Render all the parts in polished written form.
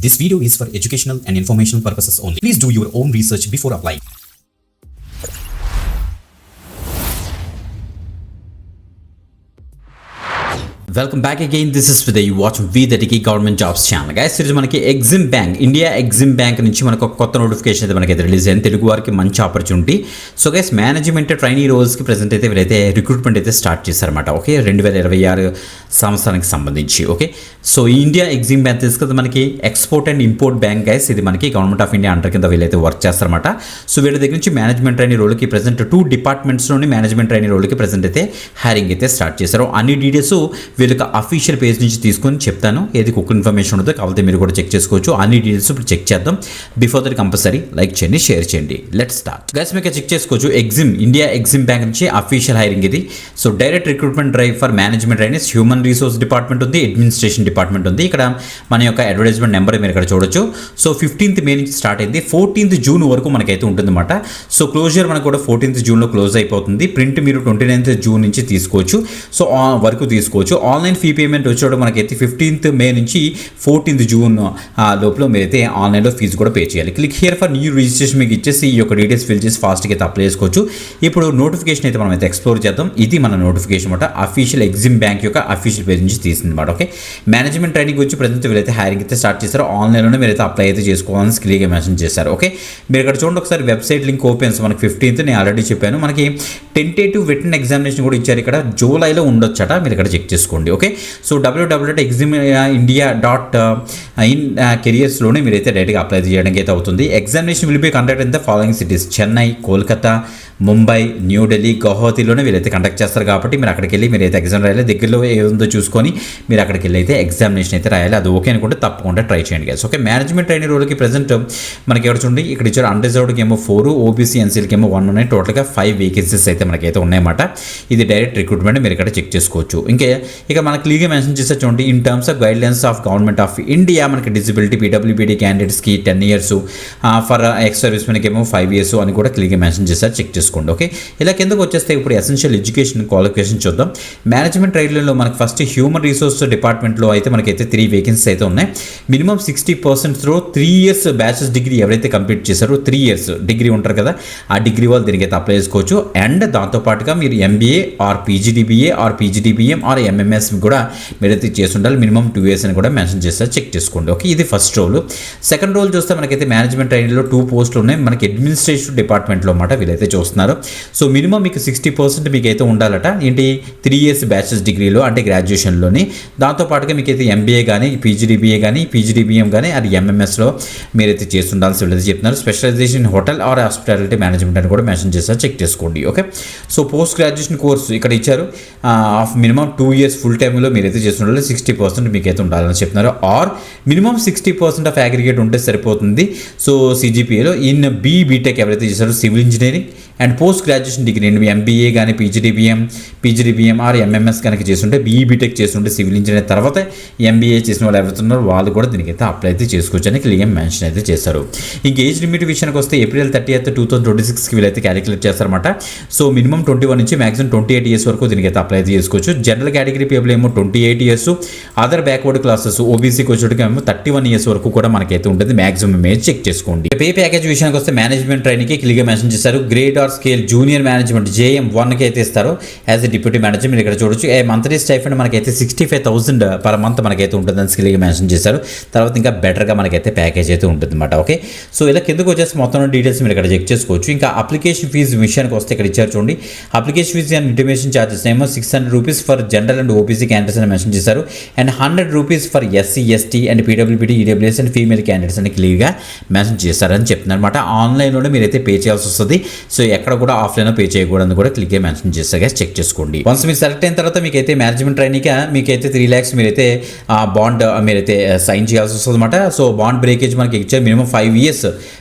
This video is for educational and informational purposes only. Please do your own research before applying. Welcome back again. This is with you watch V30 government jobs channel. Guys ఈరోజు మనకి EXIM bank, India EXIM bank నుంచి మనకు ఒక కొత్త notification అయితే మనకైతే release అయింది. తెలుగు వారికి మంచి opportunity. So guys management trainee రోల్స్కి ప్రెజెంట్ అయితే వీరైతే రిక్రూట్మెంట్ అయితే స్టార్ట్ చేశారన్నమాట. ఓకే, 2026 సంవత్సరానికి సంబంధించి. Okay, so India EXIM bank తెలుసు కదా మనకి, export and import bank guys. ఇది మనకి గవర్నమెంట్ ఆఫ్ ఇండియా అండర్ కింద వీళ్ళైతే వర్క్ చేస్తారన్నమాట. సో వీళ్ళ దగ్గర నుంచి మేనేజ్మెంట్ ట్రైనీ రోల్కి ప్రెజెంట్ 2 డిపార్ట్మెంట్స్లోని మేనేజ్మెంట్ ట్రైనీ రోల్కి ప్రెజెంట్ అయితే హైరింగ్ అయితే స్టార్ట్ చేశారు. అన్ని డీటెయిల్స్ వీళ్ళకి అఫీషియల్ పేజ్ నుంచి తీసుకొని చెప్తాను. ఏది కుక్ ఇన్ఫర్మేషన్ ఉంటుందో కావాలంటే మీరు కూడా చెక్ చేసుకోవచ్చు. అన్ని డీటెయిల్స్ ఇప్పుడు చెక్ చేద్దాం. బిఫోర్ దట్ కంపల్సరీ లైక్ చేయండి, షేర్ చేయండి. Let's start. గైస్ మీకు చెక్ చేసుకోవచ్చు, ఇండియా ఎగ్జిమ్ బ్యాంక్ నుంచి అఫీషియల్ హైరింగ్ ఇది. So direct recruitment drive for management trainees, human resource department ఉంది, అడ్మినిస్ట్రేషన్ డిపార్ట్మెంట్ ఉంది. ఇక్కడ మన యొక్క అడ్వర్టైజ్మెంట్ నెంబర్ మీరు ఇక్కడ చూడొచ్చు. సో 15th మే నుంచి స్టార్ట్ అయింది, 14th జూన్ వరకు మనకైతే ఉంటుందన్నమాట. సో క్లోజర్ మనకు కూడా 14th జూన్లో క్లోజ్ అయిపోతుంది. ప్రింట్ మీరు 29th జూన్ నుంచి తీసుకోవచ్చు. సో వరకు తీసుకోవచ్చు. ఆన్లైన్ ఫీ పేమెంట్ వచ్చేటప్పుడు మనకైతే 15th మే నుంచి 14th జూన్ లోపల మీరైతే ఆన్లైన్లో ఫీజు కూడా పే చేయాలి. Click here for new registration మీకు ఇచ్చేసి ఈ యొక్క డీటెయిల్స్ ఫిల్ చేసి ఫాస్ట్గా అయితే అప్లై చేసుకోవచ్చు. ఇప్పుడు నోటిఫికేషన్ అయితే మనం అయితే ఎక్స్ప్లోర్ చేద్దాం. ఇది మన నోటిఫికేషన్ అనమాట, అఫీషియల్ ఎగ్జిమ్ బ్యాంక్ యొక్క అఫీషియల్ పేజ్ నుంచి తీసింది అనమాట. ఓకే, మేనేజ్మెంట్ ట్రైనింగ్ వచ్చి ప్రజెంట్ వీళ్ళైతే హైరింగ్ అయితే స్టార్ట్ చేశారు. ఆన్లైన్లోనే మీరైతే అప్లై అయితే చేసుకోవాలని క్లియర్గా మెన్షన్ చేశారు. ఓకే, మీరు ఇక్కడ చూడండి ఒకసారి వెబ్సైట్ లింక్ ఓపెన్స్. మనకి 15th నేను ఆల్రెడీ చెప్పాను. మనకి టెంటేటివ్ రిటన్ ఎగ్జామినేషన్ కూడా ఇచ్చారు. ఇక్కడ జూలైలో ఉండొచ్చట, మీరు ఇక్కడ చెక్ చేసుకోండి. ఓకే, సో www.examindia.in కెరియర్స్లోనే మీరైతే డైరెక్ట్గా అప్లై చేయడానికి అయితే అవుతుంది. Examination will be conduct in the following cities: Chennai, Kolkata, Mumbai, New Delhi, గౌహతిలోనే వీరైతే కండక్ట్ చేస్తారు. కాబట్టి మీరు అక్కడికి వెళ్ళి మీరైతే ఎగ్జామ్ రాయాలి. దగ్గరలో ఏముందో చూసుకొని మీరు అక్కడికి వెళ్ళి అయితే ఎగ్జామినేషన్ అయితే రాయాలి. అది ఓకే అనుకుంటే తప్పకుండా ట్రై చేయండి గైస్. ఓకే, మేనేజ్మెంట్ ట్రైనీ రోల్కి ప్రెజెంట్ మనకి ఎవరు చూడండి ఇక్కడ ఇచ్చారు. అన్రిజర్వ్డ్కి ఏమో 4, ఓబీసీ ఎన్సీలకి ఏమో 1 ఉన్నాయి. టోటల్గా 5 వేకెన్సీస్ అయితే మనకైతే ఉన్నాయన్నమాట. ఇది డైరెక్ట్ రిక్రూట్మెంట్, మీరు ఇక్కడ చెక్ చేసుకోవచ్చు. ఇక మనకి క్లియర్గా మెన్షన్ చేస్తే చూడండి, in terms of guidelines of government of India మనకి డిజబిలిటీ పీడబ్ల్యూబీడీ క్యాండిడేట్స్కి 10 years, ఫర్ ఎక్స్ సర్వీస్ మెన్కి ఏమో 5 years అని కూడా క్లియర్గా మెన్షన్ చేస్తారు. చెక్ చేసుకోండి. ఓకే, ఇలా కిందకు వచ్చేస్తే ఇప్పుడు ఎసెన్షియల్ ఎడ్యుకేషన్ క్వాలిఫికేషన్ చూద్దాం. మేనేజ్మెంట్ ట్రైన్లో మనకి ఫస్ట్ హ్యూమన్ రిసోర్స్ డిపార్ట్మెంట్లో అయితే మనకైతే 3 వేకెన్సీస్ అయితే ఉన్నాయి. మినిమం 60% 3 years బ్యాచిలర్స్ డిగ్రీ ఎవరైతే కంప్లీట్ చేశారో 3 years డిగ్రీ ఉంటారు కదా, ఆ డిగ్రీ వాళ్ళు దీనికి అయితే అప్లై చేసుకోవచ్చు. అండ్ దాంతోపాటుగా మీరు MBA or PGDBA or PGDBM or MMS కూడా మీరైతే చేసి ఉండాలి. మినిమం 2 years అని కూడా మెన్షన్ చేస్తారు. చెక్ చేసుకోండి. ఓకే, ఇది ఫస్ట్ రోల్. సెకండ్ రోల్ చూస్తే మనకైతే మేనేజ్మెంట్ ట్రైనీలో 2 పోస్టులు ఉన్నాయి. మనకి అడ్మినిస్ట్రేషన్ డిపార్ట్మెంట్లో అన్నమాట వీళ్ళైతే చూస్తున్నారు. సో మినిమం మీకు 60% మీకు అయితే ఉండాలట. ఏంటి, 3 years బ్యాచిలర్స్ డిగ్రీలో అంటే గ్రాడ్యుయేషన్లోని. దాంతోపాటుగా మీకైతే MBA కానీ PGDBA కానీ PGDBM కానీ అది MMSలో మీరైతే చేసి ఉండాల్సి వీళ్ళైతే చెప్తున్నారు. Specialization in hotel or hospitality management అని కూడా మెన్షన్ చేస్తారు. చెక్ చేసుకోండి. Okay, so post graduation course ఇక్కడ ఇచ్చారు. ఆఫ్ మినిమం 2 years ఫుల్ టైంలో మీరైతే చేసి ఉండాలి. 60% మీకైతే ఉండాలని చెప్తున్నారు. ఆర్ మినిమం 60% ఆఫ్ అగ్రిగేట్ ఉంటే సరిపోతుంది. సో CGPAలో ఇన్ బీటెక్ ఎవరైతే చేశారో civil engineering and post graduation degree MBA కానీ PGDBM ఆర్ MMS కనుక చేస్తుంటే బీటెక్ చేస్తుంటే సివిల్ ఇంజనీర్ తర్వాత MBA చేసిన వాళ్ళు ఎవరుతున్నారో వాళ్ళు కూడా దీనికైతే అప్లై అయితే చేసుకోవచ్చు అని క్లియర్ మెన్షన్ అయితే చేశారు. ఇంక ఏజ్ లిమిట్ విషయానికి వస్తే April 30th 2026కి వీళ్ళైతే క్యాలిక్యులేట్ చేస్తారన్నమాట. సో మినిమం 21 నుంచి మాక్సిమం 28 years వరకు దీనికైతే అప్లై అయితే చేసుకోవచ్చు. జనరల్ కేటగిరీ పీపుల్ ఏమో 28 years, అదర్ బ్యాక్వర్డ్ క్లాసెస్ OBCకి వచ్చేటికి ఏమో 31 years వరకు కూడా మనకైతే ఉంటుంది. మాక్సిమం ఏజ్ చెక్ చేసుకోండి. పే ప్యాకేజ్ విషయానికి వస్తే మేనేజ్మెంట్ ట్రైనీకి క్లియర్గా మెన్షన్ చేశారు. Grade or scale junior management JM1కి అయితే ఇస్తారు యాజ్ ఎ డిప్యూటీ మేనేజర్. మీరు ఇక్కడ చూడొచ్చు. మంత్లీ స్టైఫండ్ మనకైతే 65,000 పర్ మంత్ మనకైతే ఉంటుందని క్లియర్గా మెన్షన్ చేశారు. తర్వాత ఇంకా బెటర్గా మనకైతే ప్యాకేజ్ అయితే ఉంటుంది అనమాట. ఓకే, సో ఇలా కిందకు వచ్చేసి మొత్తం డీటెయిల్స్ మీరు ఇక్కడ చెక్ చేసుకోవచ్చు. ఇంకా అప్లికేషన్ ఫీజు విషయానికి వస్తే ఇక్కడ ఇచ్చారు చూడండి. Application fee and intimation charges ఏమో 600 rupees for general and OBC candidates అని మెన్షన్ చేశారు. And 100 rupees for SC ST and PWBD EWS and female candidates అని క్లియర్గా మెన్షన్ చేశారని చెప్తున్నారు అనమాట. ఆన్లైన్లోనే మీరైతే పే చేయాల్సి వస్తుంది. సో ఎక్కడ కూడా ఆఫ్లైన్ పే చేయకూడదని కూడా క్లియర్గా మెన్షన్ చేస్తారు. చెక్ చేసుకోండి. వన్స్ మీరు సెలెక్ట్ అయిన తర్వాత మీకైతే మేనేజ్మెంట్ ట్రైనీగా మీకైతే 3 lakhs మీరైతే బాండ్ మీరైతే సైన్ చేయాల్సి వస్తుంది అనమాట. సో బాండ్ బ్రేకేజ్ మనకి ఇచ్చే మినిమం 5 years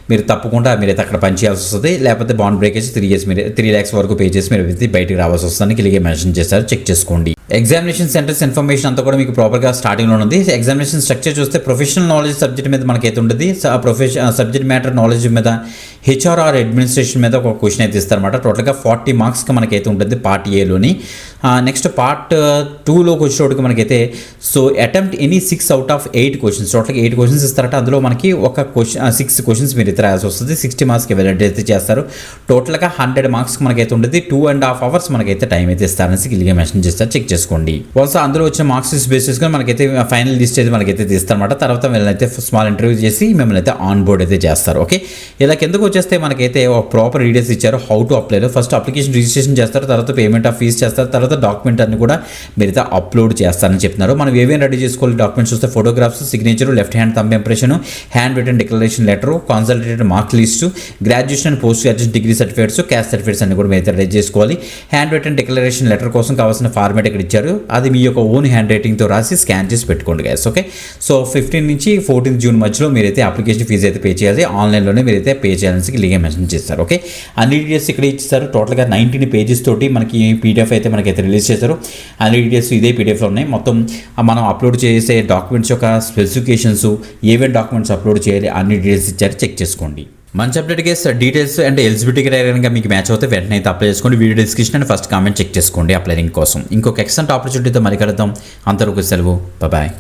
మీరు తప్పకుండా మీరైతే అక్కడ పని చేయాల్సి వస్తుంది. లేకపోతే బాండ్ బ్రేకేజ్ 3 years మీరు 3 lakhs వరకు పే చేసి మీరు బయటికి రావాల్సి వస్తుందని క్లియర్గా మెన్షన్ చేస్తారు. చెక్ చేసుకోండి. ఎగ్జామినేషన్ ఎగ్జామినేషన్ సెంటర్స్ ఇన్ఫర్మేషన్ అంతా కూడా మీకు ప్రాపర్గా స్టార్టింగ్లో ఉంది. ఎగ్జామినేషన్ స్ట్రక్చర్ చూస్తే ప్రొఫెషనల్ నాలెడ్జ్ సబ్జెక్ట్ మీద మనకైతే ఉంటుంది. సబ్జెక్ట్ మ్యాటర్ నాలెడ్జ్ మీద హెచ్ఆర్ఆర్ అడ్మినిస్ట్రేషన్ మీద ఒక క్వశ్చన్ అయితే ఇస్తారన్నమాట. టోటల్గా 40 మార్క్స్కి మనకైతే ఉంటుంది పార్ట్ ఏలోని. నెక్స్ట్ పార్ట్ 2లోకి వచ్చేటోటికి మనకైతే so attempt any 6 out of 8 questions, టోటల్గా 8 క్వశ్చన్స్ ఇస్తారట. అందులో మనకి ఒక క్వశ్చన్ 6 క్వశ్చన్స్ మీరు అయితే రాయాల్సి వస్తుంది. 60 మార్క్స్కి వెలిడేట్ అయితే చేస్తారు. టోటల్గా 100 మార్క్స్కి మనకైతే ఉంటుంది. 2.5 hours మనకైతే టైం అయితే ఇస్తారనేసి క్లియర్గా మెన్షన్ చేస్తారు. చెక్ చేసుకోండి. వన్స్ అందులో వచ్చిన మార్క్స్ బేస్ చేసుకొని మనకైతే ఫైనల్ లిస్ట్ అయితే మనకైతే తీస్తారన్నమాట. తర్వాత వీళ్ళైతే స్మాల్ ఇంటర్వ్యూ చేసి మిమ్మల్ని అయితే ఆన్ బోర్డ్ అయితే చేస్తారు. ఓకే, ఇలా కిందకు వచ్చేస్తే మనకైతే ఒక ప్రాపర్ డీటెయిల్స్ ఇచ్చారు హౌ టు అప్లైలో. ఫస్ట్ అప్లికేషన్ రిజిస్ట్రేషన్ చేస్తారు, తర్వాత పేమెంట్ ఆఫ్ ఫీజ్ చేస్తారు, తర్వాత డాక్యుమెంట్ అన్ని కూడా మీరైతే అప్లోడ్ చేస్తారని చెప్తున్నారు. మనం ఏమేమి రెడీ చేసుకోవాలి డాక్యుమెంట్స్ చూస్తే photographs, signature, left hand thumb impression, hand written declaration letter, consolidated mark list, graduation and post graduation degree certificates, caste certificates అన్ని కూడా మీరైతే రెడీ చేసుకోవాలి. హ్యాండ్ రిటన్ డిక్లరేషన్ లెటర్ కోసం కావాల్సిన ఫార్మేట్ ఇక్కడ ఇచ్చారు. అది మీ యొక్క ఓన్ హ్యాండ్ రైటింగ్తో రాసి స్కాన్ చేసి పెట్టుకోండి గైస్. ఓకే, సో 15 నుంచి 14 జూన్ మధ్యలో మీరైతే అప్లికేషన్ ఫీజు అయితే పే చేయాలి. ఆన్లైన్లోనే మీరైతే పే చేయాలని క్లియర్గా మెన్షన్ చేస్తారు. ఓకే, అన్ని డీటెయిల్స్ ఇక్కడ ఇచ్చారు. టోటల్గా 19 పేజెస్ తోటి మనకి పీడిఎఫ్ అయితే మనకైతే రిలీజ్ చేశారు. అన్ని డీటెయిల్స్ ఇదే పీడిఎఫ్లో ఉన్నాయి. మొత్తం మనం అప్లోడ్ చేసే డాక్యుమెంట్స్ యొక్క స్పెసిఫికేషన్స్, ఏవే డాక్యుమెంట్స్ అప్లోడ్ చేయాలి అన్ని డీటెయిల్స్ ఇచ్చారు. చెక్ చేసుకోండి. మంచి అప్డేట్గా డీటెయిల్స్ అండ్ ఎలిజిబిలిటీ క్రైటీరియా మీకు మ్యాచ్ అవుతే వెంటనే అయితే అప్లై చేసుకోండి. Video description and first comment check చేసుకోండి అప్లైయింగ్ కోసం. ఇంకొక ఎక్సలెంట్ ఆపర్చునిటీతో మరి కలుద్దాం. అంతవరకు సెలవు, బాయ్.